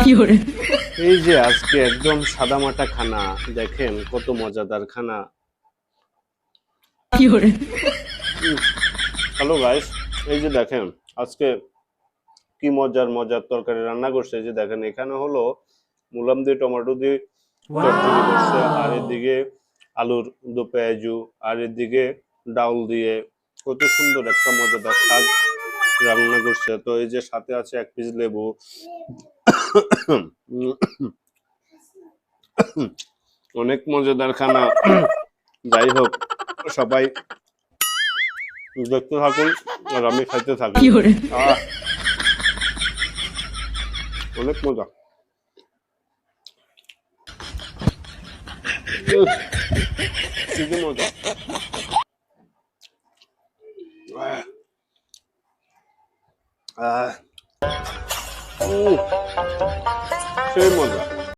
এই যে আজকে একদম সাদামাটা খানা, দেখেন কত মজাদার খানা। হ্যালো গাইস, এই যে দেখেন আজকে কি মজার মজার তরকারি রান্না করছে। এই যে দেখেন এখানে হলো মুলাম দিয়ে টমেটো দিয়ে চচ্চড়ি করছে, আর এদিকে আলুর দো পেঁয়াজু, আর এদিকে ডাউল দিয়ে কত সুন্দর একটা মজাদার শাক রান্না করছে। তো এই যে সাথে আছে এক পিস লেবু। অনেক মজাদার খানা। যাই হোক, সবাই দেখতে থাকুন আর আমি খাইতে থাকি। অনেক মজা। কি মজা। সেই মজা।